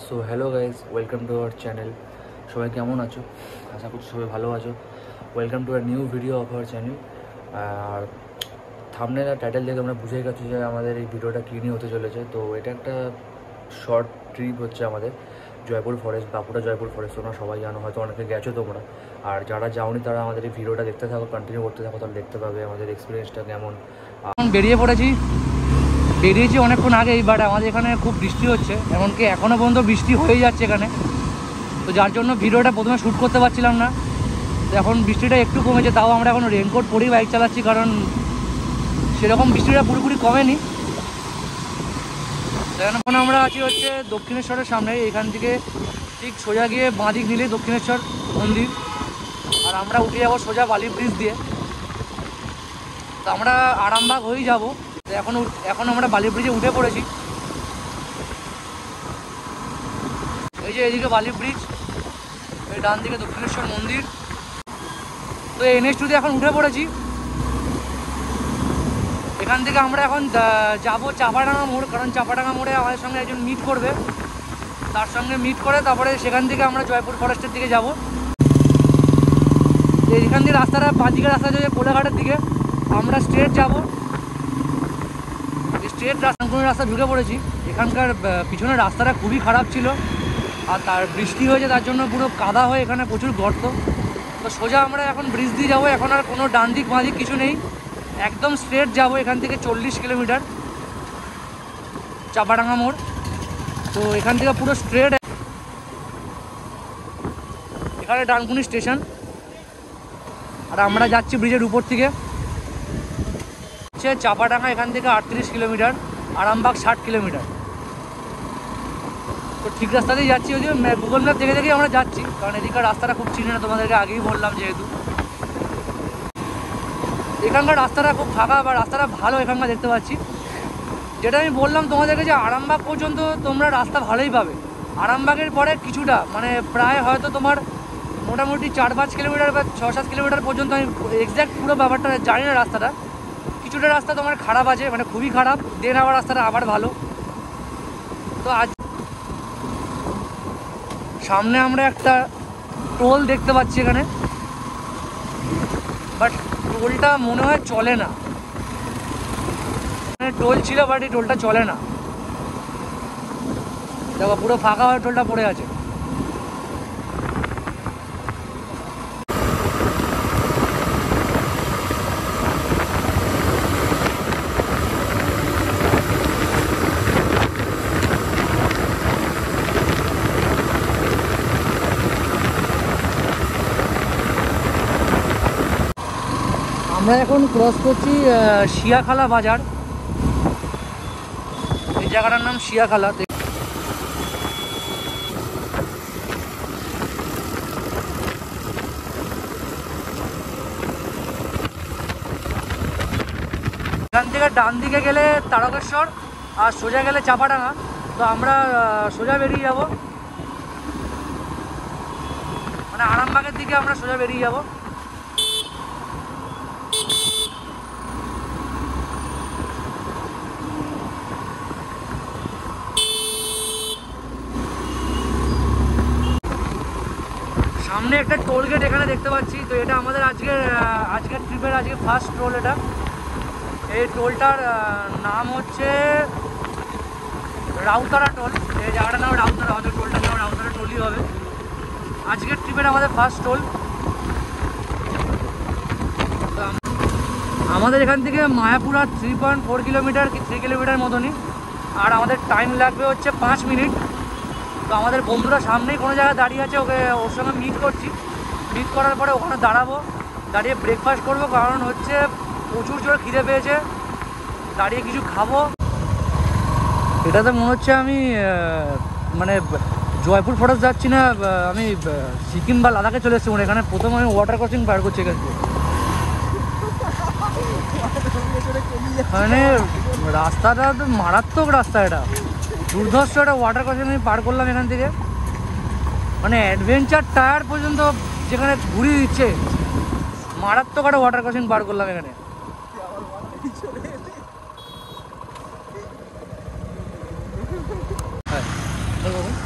So hello guys, welcome to our channel. সবাই কেমন আছো? আশা করছি সবাই ভালো আছো। Welcome to our new video of our channel. আর থাম্বনেল আর টাইটেল দেখে আমরা বুঝেই গেছি যে আমাদের এই ভিডিওটা কী নিয়ে হতে চলেছে। তো এটা একটা শর্ট ট্রিপ হচ্ছে আমাদের জয়পুর ফরেস্ট, বাঁকুড়া জয়পুর ফরেস্ট। তোমরা সবাই জানো, হয়তো অনেকে গেছো তোমরা। আর যারা যাওনি তারা আমাদের এই ভিডিওটা দেখতে থাকো, কন্টিনিউ করতে থাকো, তাহলে দেখতে পাবে আমাদের এক্সপিরিয়েন্সটা কেমন। বেরিয়েছি অনেকক্ষণ আগেই, বাট আমাদের এখানে খুব বৃষ্টি হচ্ছে, এমনকি এখনও পর্যন্ত বৃষ্টি হয়ে যাচ্ছে এখানে। তো যার জন্য ভিডিওটা প্রথমে শ্যুট করতে পারছিলাম না। তো এখন বৃষ্টিটা একটু কমেছে, তাও আমরা এখন রেনকোট পরেই বাইক চালাচ্ছি, কারণ সেরকম বৃষ্টিটা পুরোপুরি কমেনি। এখন আমরা আছি হচ্ছে দক্ষিণেশ্বরের সামনে। এখান থেকে ঠিক সোজা গিয়ে বাঁদিক নিলেই দক্ষিণেশ্বর মন্দির, আর আমরা উঠে যাবো সোজা বালি ব্রিজ দিয়ে। তো আমরা আরামবাগ হয়েই যাবো। এখন আমরা বালি ব্রিজে উঠে পড়েছি। এই যে এদিকে বালি ব্রিজ, এই ডান দিকে দক্ষিণেশ্বর মন্দির। তো এই NH2 এখন উঠে পড়েছি। এখান থেকে আমরা এখন যাবো চাপাডাঙ্গা মোড়, কারণ চাপাডাঙ্গা মোড়ে আমাদের সঙ্গে একজন মিট করবে। তার সঙ্গে মিট করে তারপরে সেখান থেকে আমরা জয়পুর ফরেস্টের দিকে যাব। এখান দিয়ে রাস্তাটা বাঁদিকে রাস্তা যাবে কোলাঘাটের দিকে, আমরা স্ট্রেট যাবো। স্ট্রেট রাস্তা ঢুকে পড়েছি। এখানকার পিছনের রাস্তাটা খুবই খারাপ ছিল, আর তার বৃষ্টি হয়েছে, তার জন্য পুরো কাদা হয়ে এখানে প্রচুর গর্ত। তো সোজা আমরা এখন ব্রিজ দিয়ে যাবো। এখন আর কোনো ডান দিক বাঁ দিক কিছু নেই, একদম স্ট্রেট যাবো। এখান থেকে 40 কিলোমিটার চাপাডাঙ্গা মোড়। তো এখান থেকে পুরো স্ট্রেট। এখানে ডানকুনি স্টেশন, আর আমরা যাচ্ছি ব্রিজের উপর থেকে। চাপাডাঙ্গা এখান থেকে 38 কিলোমিটার, আরামবাগ 60 কিলোমিটার। তো ঠিক রাস্তাতেই যাচ্ছি, ওই যে গুগল ম্যাপ দেখে দেখেই আমরা যাচ্ছি, কারণ এদিকের রাস্তাটা খুব চিনি না, তোমাদেরকে আগেই বললাম। যেহেতু এখানকার রাস্তাটা খুব ফাঁকা, বা রাস্তাটা ভালো এখানকার দেখতে পাচ্ছি। যেটা আমি বললাম তোমাদেরকে, যে আরামবাগ পর্যন্ত তোমরা রাস্তা ভালোই পাবে। আরামবাগের পরে কিছুটা, মানে প্রায় হয়তো তোমার মোটামুটি 4-5 কিলোমিটার বা 6-7 কিলোমিটার পর্যন্ত, আমি এক্স্যাক্ট পুরো ব্যাপারটা জানি না রাস্তাটা। কিছুটা রাস্তা তোমার খারাপ আছে, মানে খুবই খারাপ, দেন আবার রাস্তাটা আবার ভালো। তো আজ সামনে আমরা একটা টোল দেখতে পাচ্ছি এখানে, বাট টোলটা মনে হয় চলে না। টোল ছিল, বাট এই টোলটা চলে না। দেখো পুরো ফাঁকা হয়ে টোলটা পড়ে আছে। আমরা এখন ক্রস করছি শিয়াখালা বাজার। এই জায়গাটার নাম শিয়াখালা। এখান থেকে ডান দিকে গেলে তারকেশ্বর, আর সোজা গেলে চাপাডাঙ্গা। তো আমরা সোজা বেরিয়ে যাব, মানে আরামবাগের দিকে আমরা সোজা বেরিয়ে যাব। সামনে একটা টোল গেট এখানে দেখতে পাচ্ছি। তো এটা আমাদের আজকের ট্রিপের ফার্স্ট টোল এটা। এই টোলটার নাম হচ্ছে রাউতারা টোল। এই জায়গাটার নাম রাউতারা, আমাদের টোলটার নাম রাউতারা টোলই হবে। আজকের ট্রিপের আমাদের ফার্স্ট টোল। আমাদের এখান থেকে মায়াপুর আর 3.4 কিলোমিটার কি 3 কিলোমিটার মতনই, আর আমাদের টাইম লাগবে হচ্ছে 5 মিনিট। তো আমাদের বন্ধুরা সামনেই কোনো জায়গায় দাঁড়িয়ে আছে, ওর সঙ্গে মিট করছি। মিট করার পরে ওখানে দাঁড়িয়ে ব্রেকফাস্ট করবো, কারণ হচ্ছে প্রচুর জোরে খিদে পেয়েছে, দাঁড়িয়ে কিছু খাবো। এটাতে মনে হচ্ছে আমি মানে জয়পুর ফরেস্ট যাচ্ছি না, আমি সিকিম বা লাদাখে চলে এসেছি। এখানে প্রথম আমি ওয়াটার ক্রসিং পার করছি এখান থেকে। মানে রাস্তাটা তো মারাত্মক রাস্তা, এটা দুর্ধর্ষ একটা ওয়াটার ক্রসিং আমি পার করলাম এখান থেকে। মানে অ্যাডভেঞ্চার টায়ার পর্যন্ত যেখানে ঘুরিয়ে দিচ্ছে, মারাত্মক একটা ওয়াটার ক্রসিং পার করলাম এখানে।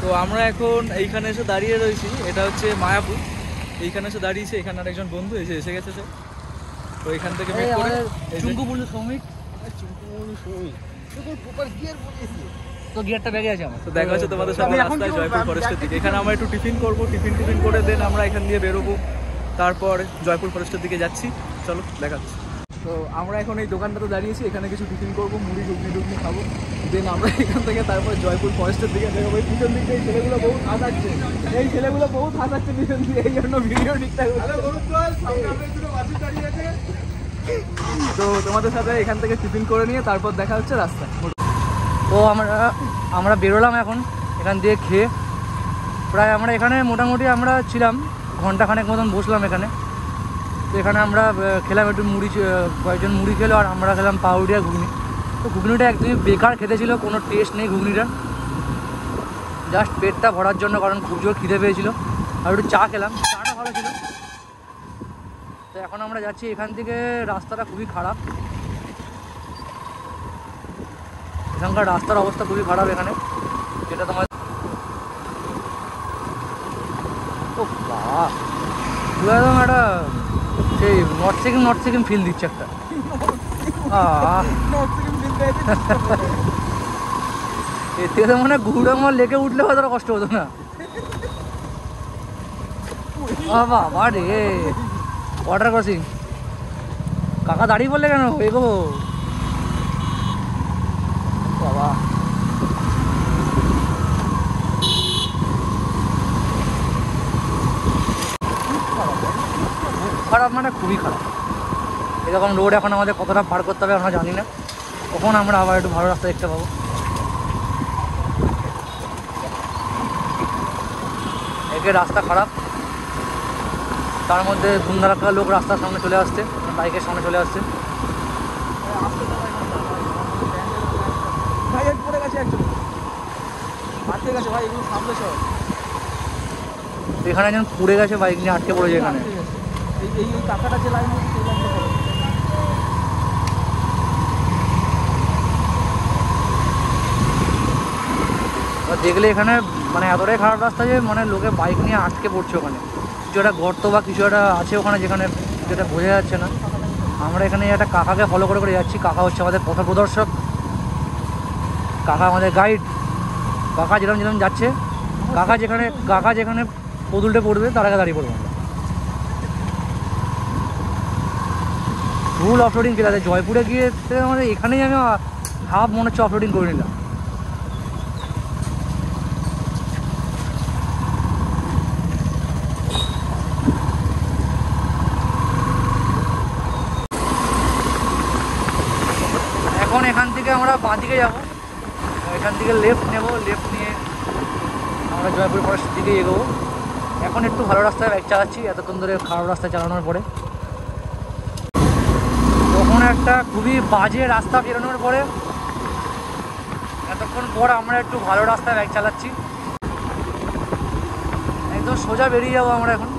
তো আমরা এখন এইখানে এসে দাঁড়িয়ে রয়েছি, এটা হচ্ছে মায়াপুর। এইখানে এসে দাঁড়িয়েছে, এখানে আরেকজন বন্ধু এসে গেছে সে। তো এখান থেকে মেক করে চুঙ্কু বললো শ্রমিক, তো গিয়ারটা ব্যাগে আছে আমার। তো দেখা হচ্ছে তোমাদের সাথে রাস্তায় জয়পুর ফরেস্টের দিকে। এখানে আমরা একটু টিফিন করবো, টিফিন করে দেন আমরা এখান দিয়ে বেরোবো, তারপর জয়পুর ফরেস্টের দিকে যাচ্ছি। চলো দেখাচ্ছি। তো আমরা এখন এই দোকানটাতে দাঁড়িয়েছি, এখানে কিছু টিফিন করবো, মুড়ি ঘুগনি খাবো, দেন আমরা এখান থেকে তারপর জয়পুর ফরেস্টের দিকে দেখাবো। এই পিছন দিকে এই ছেলেগুলো বহুত হাসাচ্ছে, পিছন দিকে, এই জন্য ভিডিও ঠিকঠাক হচ্ছে। তো তোমাদের সাথে এখান থেকে টিফিন করে নিয়ে তারপর দেখা হচ্ছে রাস্তায়। তো আমরা বেরোলাম এখন এখান দিয়ে খেয়ে। প্রায় আমরা এখানে মোটামুটি আমরা ছিলাম ঘন্টাখানেক মতন, বসলাম এখানে। তো এখানে আমরা খেলাম একটু মুড়ি, কয়েকজন মুড়ি খেলো আর আমরা খেলাম পাউরুটি আর ঘুগনি। তো ঘুগনিটা একদমই বেকার খেতে ছিল, কোনো টেস্ট নেই ঘুগনিটা, জাস্ট পেটটা ভরার জন্য, কারণ খুব জোর খিদে পেয়েছিলো। আর একটু চা খেলাম, চাটা ভালো ছিল। তো এখন আমরা যাচ্ছি, এখান থেকে রাস্তাটা খুবই খারাপ, এখানকার রাস্তার অবস্থা খুবই খারাপ এখানে, যেটা তোমার ও বাবা পুরো একদম একটা সেই নর্থ সিকিম ফিল দিচ্ছে একটা। এর থেকে মানে গুড়ামার লেকে উঠলে হয়তো কষ্ট হতো না। বাবা রে, ওয়াটার ক্রসিং। কাকা দাঁড়িয়ে পড়লে কেন এগো বাবা। খারাপ মানে খুবই খারাপ। এরকম রোড এখন আমাদের কতটা পার করতে হবে আমরা জানি না, কখন আমরা আবার একটু ভালো রাস্তা দেখতে পাবো। একে রাস্তা খারাপ, তার মধ্যে ধুমধারাক্কা লোক রাস্তার সামনে চলে আসছে, বাইকের সামনে চলে আসছে। এখানে একজন পুড়ে গেছে, বাইক নিয়ে আটকে পড়েছে এখানে। দেখলে এখানে মানে এতটাই খারাপ রাস্তা যে মানে লোকে বাইক নিয়ে আটকে পড়ছে ওখানে। কিছু একটা গর্ত বা কিছু একটা আছে ওখানে, যেখানে যেটা বোঝা যাচ্ছে না। আমরা এখানে একটা কাকাকে ফলো করে যাচ্ছি। কাকা হচ্ছে আমাদের পথ প্রদর্শক, কাকা আমাদের গাইড। কাকা যেরকম যাচ্ছে, কাকা যেখানে পদুলটে পড়বে তার আগে দাঁড়িয়ে পড়বো আমরা। ফুল অফরোডিং কেটে আছে। জয়পুরে গিয়ে আমাদের এখানেই আমি হাফ মনে হচ্ছে অফরোডিং করে নিলাম। এখন এখান থেকে আমরা বাঁ দিকে যাবো, এখান থেকে লেফট নেব, লেফট নিয়ে আমরা জয়পুর ফরেস্টের দিকে এগোবো। এখন একটু ভালো রাস্তায় বাইক চালাচ্ছি, এতক্ষণ ধরে খারাপ রাস্তায় চালানোর পরে। তখন একটা খুবই বাজে রাস্তা বেরোনোর পরে এতক্ষণ পর আমরা একটু ভালো রাস্তায় বাইক চালাচ্ছি। একদম সোজা বেরিয়ে যাবো আমরা এখন।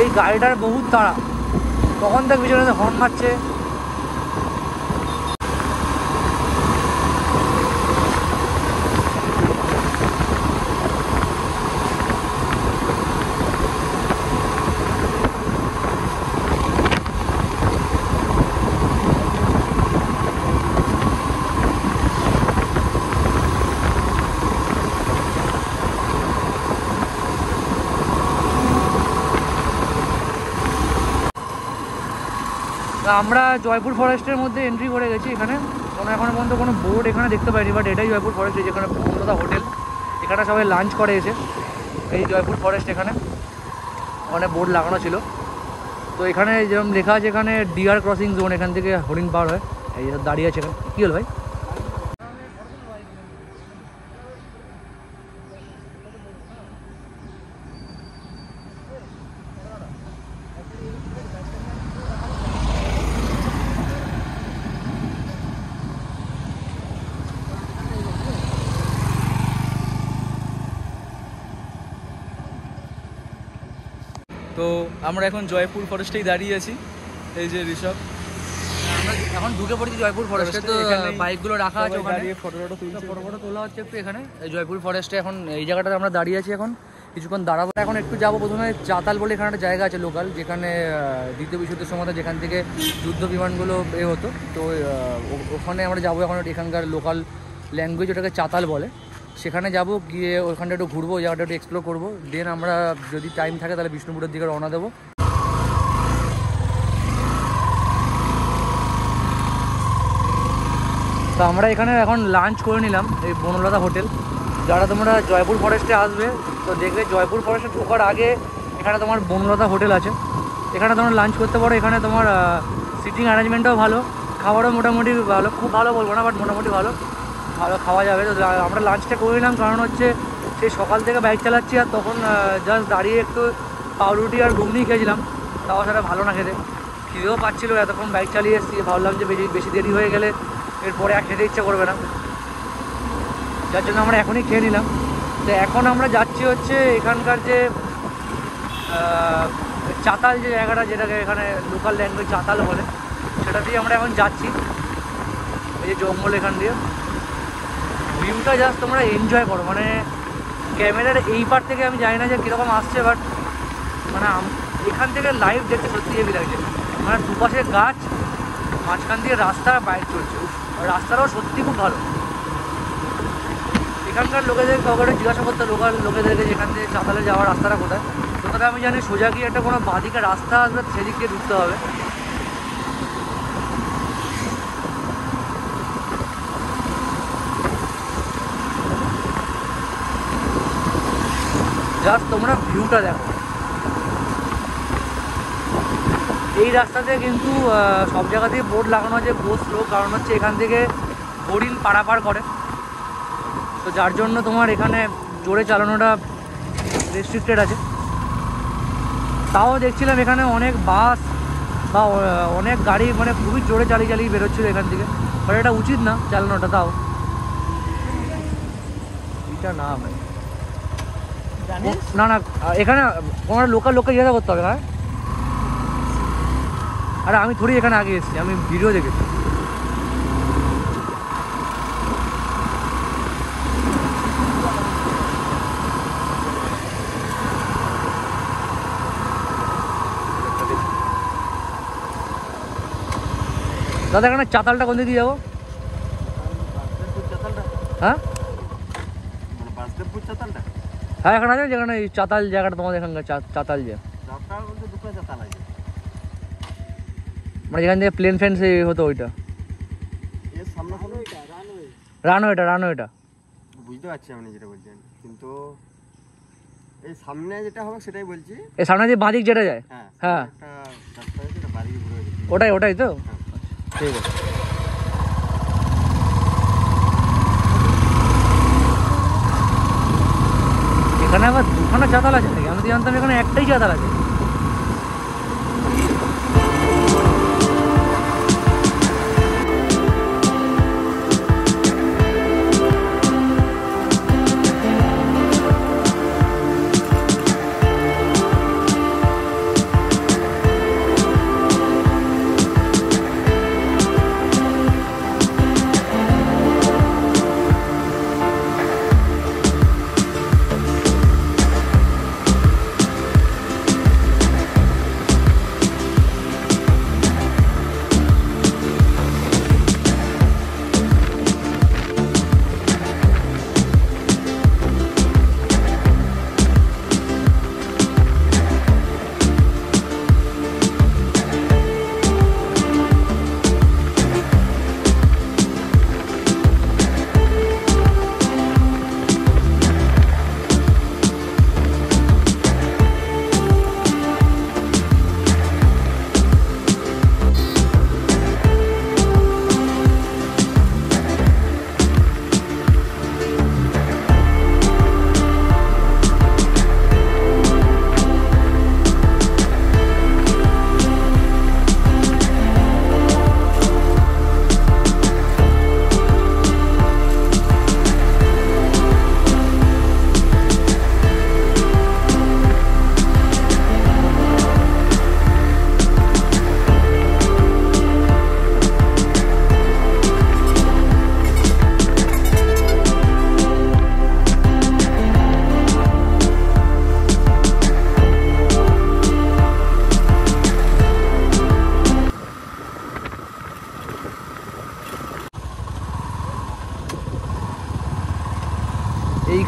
এই গাড়িটার বহুত তাড়া, তখন দেখ পিছনে হর্ন মারছে। আমরা জয়পুর ফরেস্টের মধ্যে এন্ট্রি করে গেছি। এখানে এখনো পর্যন্ত কোনো বোর্ড এখানে দেখতে পাইনি, বাট এটাই জয়পুর ফরেস্ট, যেখানে অন্যতা হোটেল। এখানে সবাই লাঞ্চ করে এসে। এই জয়পুর ফরেস্ট, এখানে অনেক বোর্ড লাগানো ছিল। তো এখানে যেরকম লেখা আছে এখানে ডিয়ার ক্রসিং জোন, এখান থেকে হরিণ পার হয়। এই দাঁড়িয়ে আছে এখানে। কী হলো ভাই? তো আমরা এখন জয়পুর ফরেস্টেই দাঁড়িয়ে আছি। এই যে ঋষভ, আমরা এখন ঢুকে পড়েছি জয়পুর ফরেস্টে। তো এখানেই বাইকগুলো রাখা আছে ওখানে, দাঁড়িয়ে ফটো তুলছে। ফটো তোলা হচ্ছে একটু এখানে এই জয়পুর ফরেস্টে। এখন এই জায়গাটাতে আমরা দাঁড়িয়ে আছি, এখন কিছুক্ষণ দাঁড়াবো। এখন একটু যাবো প্রথমে চাতাল বলে এখানে একটা জায়গা আছে লোকাল, যেখানে দ্বিতীয় বিশ্বযুদ্ধের সময় যেখান থেকে যুদ্ধ বিমানগুলো হতো। তো ওখানে আমরা যাবো এখন, এখানকার লোকাল ল্যাঙ্গুয়েজ ওটাকে চাতাল বলে। সেখানে যাব, গিয়ে ওখানটা একটু ঘুরবো, ওই জায়গাটা একটু এক্সপ্লোর করবো। দেন আমরা যদি টাইম থাকে তাহলে বিষ্ণুপুরের দিকে রওনা দেবো। তো আমরা এখানে এখন লাঞ্চ করে নিলাম এই বনলতা হোটেল। যারা তোমরা জয়পুর ফরেস্টে আসবে তো দেখবে জয়পুর ফরেস্টে ঢোকার আগে এখানে তোমার বনলতা হোটেল আছে, এখানে তোমরা লাঞ্চ করতে পারো। এখানে তোমার সিটিং অ্যারেঞ্জমেন্টও ভালো, খাবারও মোটামুটি ভালো, খুব ভালো বলবো না, বাট মোটামুটি ভালো খাওয়া যাবে। তো আমরা লাঞ্চটা করে নিলাম, কারণ হচ্ছে সেই সকাল থেকে বাইক চালাচ্ছি আর তখন জাস্ট দাঁড়িয়ে একটু পাউরুটি আর ঘুগনি খেয়েছিলাম, তাও সেটা ভালো না খেতে, খিদেও পাচ্ছিলো। এতক্ষণ বাইক চালিয়ে এসেছি, ভাবলাম যে বেশি দেরি হয়ে গেলে এরপরে আর খেতে ইচ্ছে করবে না, যার জন্য আমরা এখনই খেয়ে নিলাম। তো এখন আমরা যাচ্ছি হচ্ছে এখানকার যে চাতাল যে জায়গাটা, যেটাকে এখানে লোকাল ল্যাঙ্গুয়েজ চাতাল বলে, সেটা দিয়ে আমরা এখন যাচ্ছি। এই যে জঙ্গল, এখান দিয়ে ভিউটা জাস্ট তোমরা এনজয় করো। মানে ক্যামেরার এই পার থেকে আমি জানি না যে কীরকম আসছে, বাট মানে এখান থেকে লাইভ দেখতে সত্যি হেভি লাগছে। মানে দুপাশে গাছ, মাঝখান দিয়ে রাস্তা, বাইক চলছে, রাস্তাটাও সত্যি খুব ভালো। এখানকার লোকেদের কাউকে জিজ্ঞাসা করতে, লোকাল লোকেদেরকে যেখান থেকে চাতালে যাওয়ার রাস্তাটা কোথায়, তোমরা আমি জানি সোজা গিয়ে একটা কোনো বাঁদিকে রাস্তা আসবে, সেদিক দিয়ে ঢুকতে হবে। জাস্ট তোমরা ভিউটা দেখো। এই রাস্তাতে কিন্তু সব জায়গাতেই বোর্ড লাগানো আছে গো স্লো, কারণ হচ্ছে এখান থেকে হরিণ পারাপার করে, তো যার জন্য তোমার এখানে জোরে চালানোটা রেস্ট্রিক্টেড আছে। তাও দেখছিলাম এখানে অনেক বাস বা অনেক গাড়ি মানে খুবই জোরে চালিয়ে বেরোচ্ছিলো এখান থেকে, বাট এটা উচিত না চালানোটা। তাও এটা না ভাই, না এখানে তোমার লোকাল লোককে জিজ্ঞাসা করতে হবে। হ্যাঁ, আরে আমি থোড়ি এখানে আগে এসেছি, আমি ভিডিও দেখেছি। দাদা এখানে চাতালটা কোন দিকে দিয়ে যাবো? হ্যাঁ হ্যাঁ, এখানে আছে যেখানে এই চাতাল জায়গাটা, তোমাদের এখানকার চাতাল যে মানে যেখান থেকে প্লেন ফ্যান হতো, ওইটা রানওয়েটা বুঝতে পারছি আপনি যেটা বলছেন, কিন্তু এই সামনে যেটা হবে সেটাই বলছি। এই সামনে যে বাঁদিক যেটা যায়, হ্যাঁ ওটাই তো, ঠিক আছে। এখানে আবার দুখানা চাতাল আছে নাকি? আমি তো জানতাম এখানে একটাই চাতাল আছে।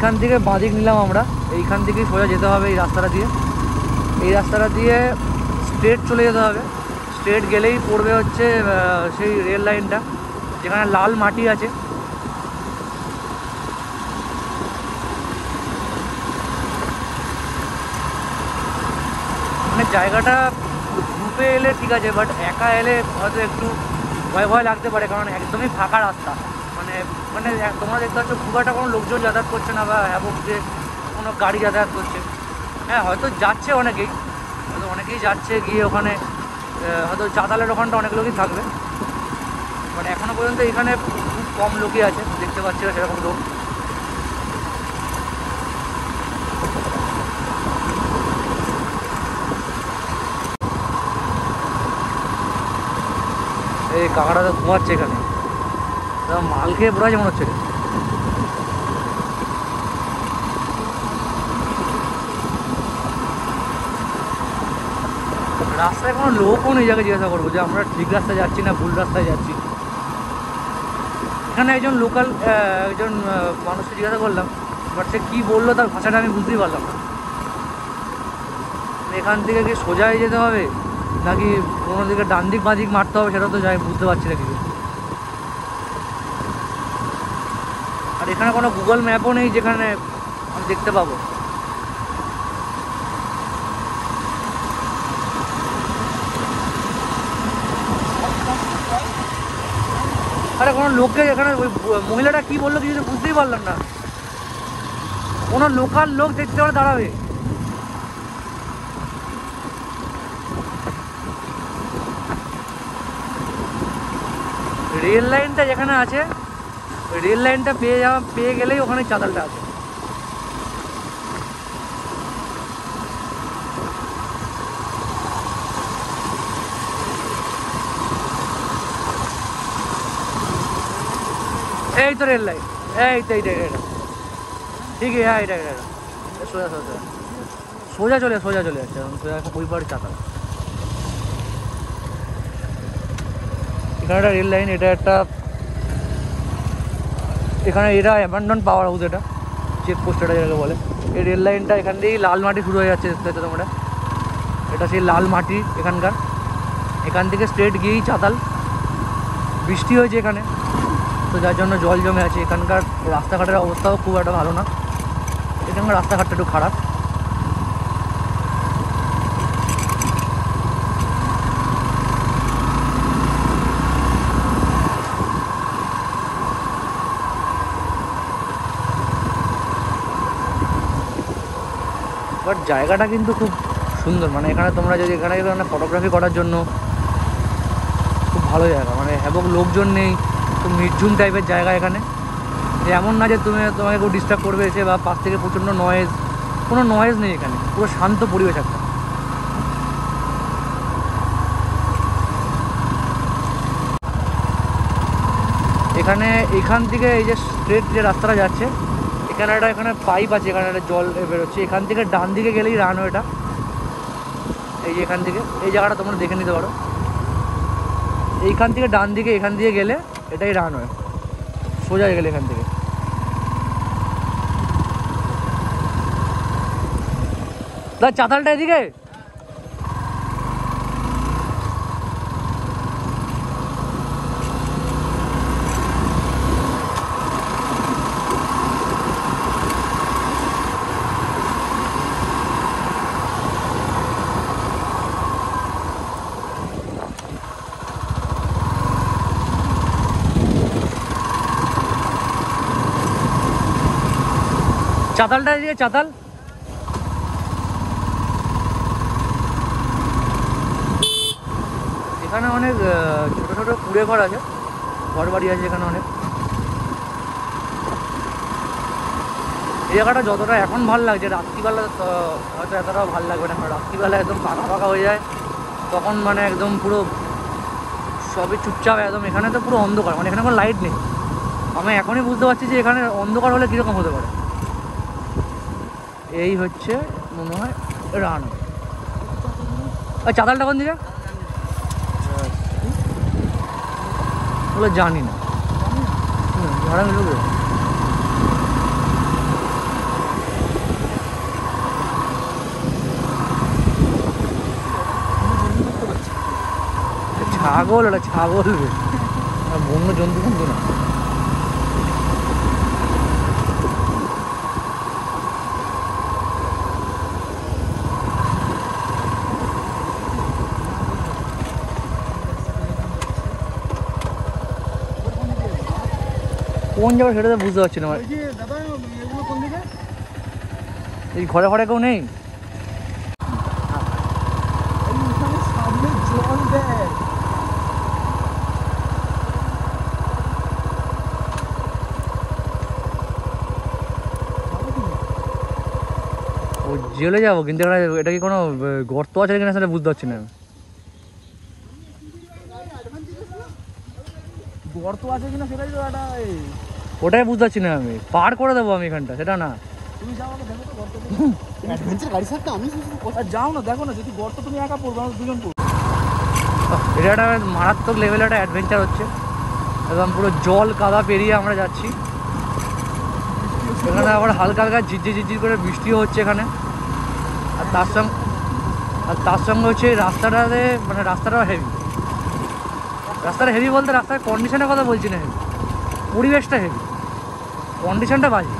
এইখান থেকে বাঁদিক নিলাম আমরা, এইখান থেকেই সোজা যেতে হবে এই রাস্তাটা দিয়ে। এই রাস্তাটা দিয়ে স্ট্রেট চলে যেতে হবে। স্ট্রেট গেলেই পড়বে হচ্ছে সেই রেল লাইনটা, যেখানে লাল মাটি আছে। মানে জায়গাটা গ্রুপে এলে ঠিক আছে, বাট একা এলে হয়তো একটু ভয় ভয় লাগতে পারে, কারণ একদমই ফাঁকা রাস্তা। মানে মানে তোমরা দেখতে পাচ্ছ খুব একটা কোনো লোকজন যাতায়াত করছে না, বা হ্যাবক যে কোনো গাড়ি যাতায়াত করছে। হ্যাঁ, হয়তো যাচ্ছে অনেকেই, হয়তো অনেকেই যাচ্ছে গিয়ে ওখানে হয়তো চাতালের ওখানটা অনেক লোকই থাকবে, বাট এখনও পর্যন্ত এখানে খুব কম লোকই আছে, দেখতে পাচ্ছি না সেরকম লোক। এই কাকাটা তো ঘুমাচ্ছে এখানে, মাল খেয়ে পড়া যেমন হচ্ছে। রাস্তায় কোনো লোকও নেই যাকে জিজ্ঞাসা করবো যে আমরা ঠিক রাস্তায় যাচ্ছি না ভুল রাস্তায় যাচ্ছি। এখানে একজন লোকাল একজন মানুষকে জিজ্ঞাসা করলাম, বাট সে কী বললো তার ভাষাটা আমি বুঝতেই পারলাম না। এখান থেকে কি সোজাই যেতে হবে নাকি কোনো দিকে ডান দিক বাঁ দিক মারতে হবে, সেটা তো যাই বুঝতে পারছি না কিছু। আর এখানে কোনো গুগল ম্যাপও নেই যেখানে আমি দেখতে পাবো। আরে কোনো লোককে এখানে ওই মহিলাটা কী বললো কিছু বুঝতেই পারলাম না। কোনো লোকাল লোক দেখতে পারে দাঁড়াবে। রেল লাইনটা যেখানে আছে, রেল লাইনটা পেয়ে গেলেই ওখানে চাতালটা আছে। এই তো রেল লাইন, এইটা ঠিকই। হ্যাঁ, এটা সোজা সোজা চলে যাচ্ছে, সোজা ওই পারে চাতাল। এখানে একটা রেল লাইন, এটা একটা এখানে এটা অ্যাবান্ডন পাওয়ার হাউস, এটা চেকপোস্ট এটা যেটাকে বলে। এই রেল লাইনটা এখান দিয়েই লাল মাটি শুরু হয়ে যাচ্ছে, দেখতে পাচ্ছ তোমরা। এটা সেই লাল মাটি এখানকার, এখান থেকে স্ট্রেট গিয়েই চাতাল। বৃষ্টি হয়েছে এখানে, তো যার জন্য জল জমে আছে। এখানকার রাস্তাঘাটের অবস্থাও খুব একটা ভালো না, এখানকার রাস্তাঘাটটা একটু খারাপ। বাট জায়গাটা কিন্তু খুব সুন্দর, মানে এখানে তোমরা যদি এখানে ফটোগ্রাফি করার জন্য খুব ভালো জায়গা। মানে হ্যাবক লোকজন নেই, খুব নির্ঝুম টাইপের জায়গা এখানে। যে এমন না যে তোমাকে কেউ ডিস্টার্ব করবে এসে, বা পাশ থেকে প্রচণ্ড নয়েজ, কোনো নয়েজ নেই এখানে, পুরো শান্ত পরিবেশ একটা। এখান থেকে এই যে স্ট্রেট যে রাস্তাটা যাচ্ছে, এখানে পাইপ আছে, এখানে একটা জল বেরোচ্ছে। এখান থেকে ডান দিকে গেলেই রানওয়েটা, এই যে এখান থেকে এই জায়গাটা তোমরা দেখে নিতে পারো। এইখান থেকে ডান দিকে এখান দিয়ে গেলে এটাই রানওয়ে, সোজা গেলে এখান থেকে। চাতালটা এদিকে। চাতালটা এদিকে, চাতাল। এখানে অনেক ছোটো ছোটো কুড়ে ঘর আছে, ঘর বাড়ি আছে এখানে অনেক। এই জায়গাটা যতটা এখন ভালো লাগছে, রাত্রিবেলা হয়তো এতটাও ভালো লাগবে না, কারণ রাত্রিবেলা একদম ফাঁকা ফাঁকা হয়ে যায়, তখন মানে একদম পুরো সবই চুপচাপ একদম। এখানে তো পুরো অন্ধকার, মানে এখানে কোনো লাইট নেই। আমি এখনই বুঝতে পারছি যে এখানে অন্ধকার হলে কীরকম হতে পারে। এই হচ্ছে মনে হয় রান। চাতালটা কোন দিকে ওগুলো জানি না, ভাড়া মিলবে। ছাগল, ওটা ছাগল বন্য জন্তু কিন্তু না। কোন যাবে সেটা তো বুঝতে পারছি না। এই ঘরে ঘরে কেউ নেই? ও জেলে যাবো, কিন্তু এটা কি কোনো গর্ত আছে কিনা সেটা বুঝতে পারছি না। গর্ত আছে কিনা সেটাই তো একটা ওটাই বুঝতে পারছি না আমি। পার করে দেবো আমি এখানটা, সেটা না। তুমি যাও না, দেখো তো গর্ত অ্যাডভেঞ্চার গাড়ি থাকতে আমি যাও না, দেখো না, যদি গর্ত তুমি একা পড়বে আমরা দুজন পড়বো। এটা একটা মারাত্মক লেভেলের একটা অ্যাডভেঞ্চার হচ্ছে। একদম পুরো জল কাদা পেরিয়ে আমরা যাচ্ছি। এখানে আবার হালকা হালকা ঝিরঝির করে বৃষ্টিও হচ্ছে এখানে। আর তার সঙ্গে হচ্ছে রাস্তাটাতে, মানে রাস্তাটাও হেভি। রাস্তাটা হেভি বলতে রাস্তার কন্ডিশনের কথা বলছি না, হেভি পরিবেশটা হেভি, কন্ডিশনটা বাজে।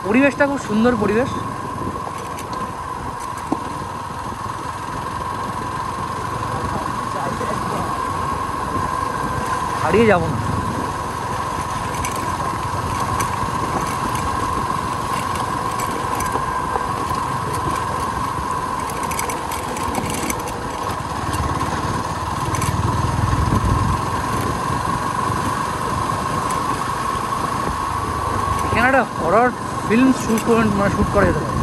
পরিবেশটা খুব সুন্দর পরিবেশ। হারিয়ে যাবো না। এখানে একটা হরর ফিল্ম শ্যুট করে যেতে পারে।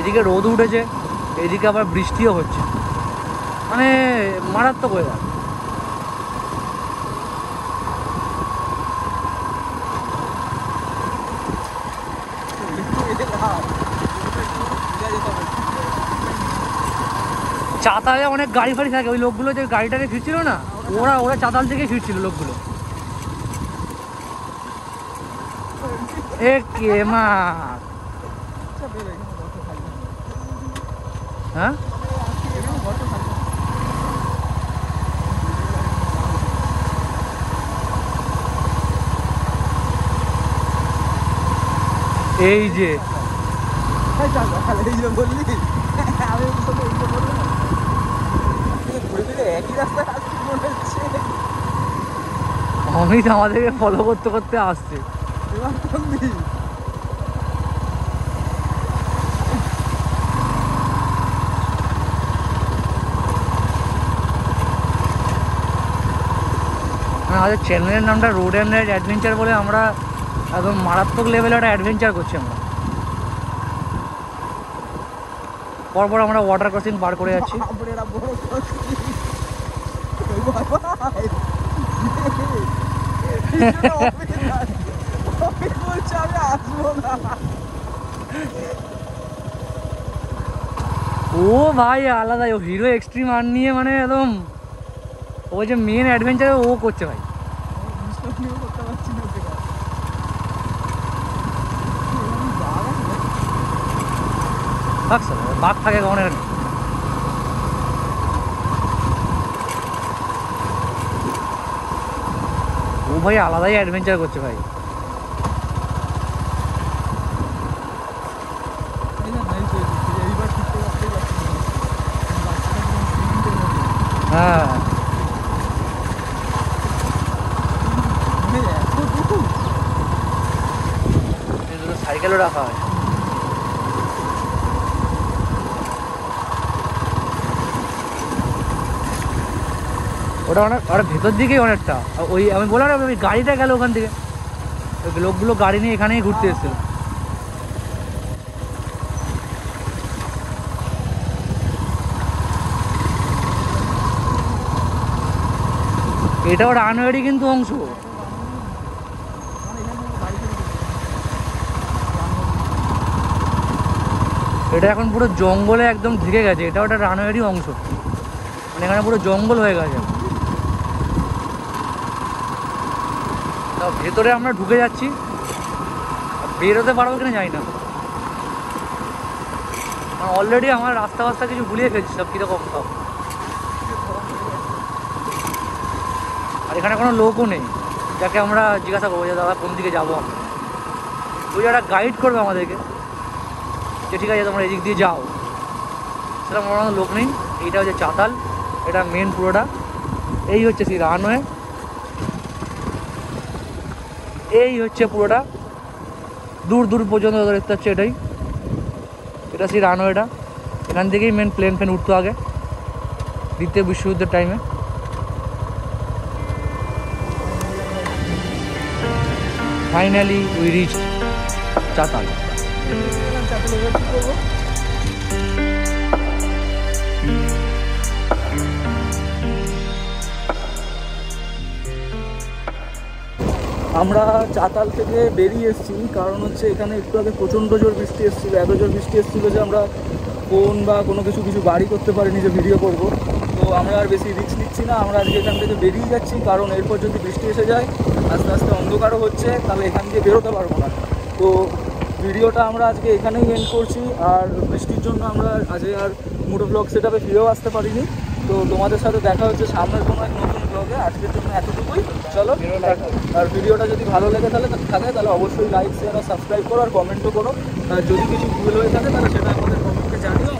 এদিকে রোদ উঠেছে, এদিকে আবার বৃষ্টিও হচ্ছে, মানে মারাত্মক ওয়েদার। চাতালে অনেক গাড়ি ফাড়ি থাকে, ওই লোকগুলো যে গাড়িটাকে ফিরছিল না, ওরা চাতাল থেকে ফিরছিল লোকগুলো। এ কে মা, হ্যাঁ এই যে অমিত আমাদেরকে ফলো করতে করতে আসছে। আমাদের চ্যানেলের নামটা রোড অ্যান্ড রাইড অ্যাডভেঞ্চার বলে আমরা একদম মারাত্মক লেভেলে একটা অ্যাডভেঞ্চার করছি আমরা। পরপর আমরা ওয়াটার ক্রসিং পার করে যাচ্ছি। ও ভাই আলাদা, ও হিরো এক্সট্রিম আর নিয়ে মানে একদম ও যে মেন অ্যাডভেঞ্চার ও করছে ভাই। বাঘ থাকে কখন এখানে? ও ভাই আলাদাই অ্যাডভেঞ্চার করছে ভাই। হ্যাঁ সাইকেলও রাখা হয়। ওটা অনেক আর ভেতর দিকেই অনেকটা। ওই আমি বললাম না ওই গাড়িটা গেল ওখান থেকে, ওই লোকগুলো গাড়ি নিয়ে এখানেই ঘুরতে এসেছিল। এটাও রানওয়েরই কিন্তু অংশ। এটা এখন পুরো জঙ্গলে একদম ঢেকে গেছে, এটা ওটা রানওয়েরই অংশ, মানে এখানে পুরো জঙ্গল হয়ে গেছে। তা ভেতরে আমরা ঢুকে যাচ্ছি, বেরোতে পারবো কিনা জানি না। অলরেডি আমার রাস্তা বাস্তা কিছু ভুলিয়ে ফেলছি সব কীরকম সব। আর এখানে কোনো লোকও নেই যাকে আমরা জিজ্ঞাসা করবো যে দাদা কোন দিকে যাবো আমরা। ওই একটা গাইড করবে আমাদেরকে যে ঠিক আছে তোমরা এদিক দিয়ে যাও, সেরকম কোনো লোক নেই। এইটা হচ্ছে চাতাল, এটা মেন পুরোটা। এই হচ্ছে সেই রানওয়ে, এই হচ্ছে পুরোটা দূর দূর পর্যন্ত দেখতে হচ্ছে এটাই। এটা সেই রানওয়েটা, এখান থেকেই মেন প্লেন ফেন উঠতো আগে দ্বিতীয় বিশ্বযুদ্ধের টাইমে। ফাইনালি উই রিচ চাতাল। আমরা চাতাল থেকে বেরিয়ে এসেছি, কারণ হচ্ছে এখানে একটু আগে প্রচণ্ড জোর বৃষ্টি এসেছিলো, এত জোর বৃষ্টি এসেছিলো যে আমরা ফোন বা কোনো কিছু বাড়ি করতে পারিনি যে ভিডিও করব। তো আমরা আর বেশি রিস্ক নিচ্ছি না, আমরা আজকে এখান থেকে বেরিয়ে যাচ্ছি, কারণ এরপর যদি বৃষ্টি এসে যায় আস্তে আস্তে অন্ধকারও হচ্ছে, তাহলে এখান দিয়ে বেরোতে পারবো না। তো ভিডিওটা আমরা আজকে এখানেই এন্ড করছি। আর বৃষ্টির জন্য আমরা আজকে আর মোটো ব্লগ সেটআপে ফিরেও আসতে পারিনি। তো তোমাদের সাথে দেখা হচ্ছে সামনের কোনো এক নতুন ব্লগে। আজকের জন্য এতটুকুই, চলো। আর ভিডিওটা যদি ভালো লেগে তাহলে অবশ্যই লাইক, শেয়ার আর সাবস্ক্রাইব করো, আর কমেন্টও করো। আর যদি কিছু ভুল হয়ে থাকে তাহলে সেটা আমাদের কমেন্টে জানিও।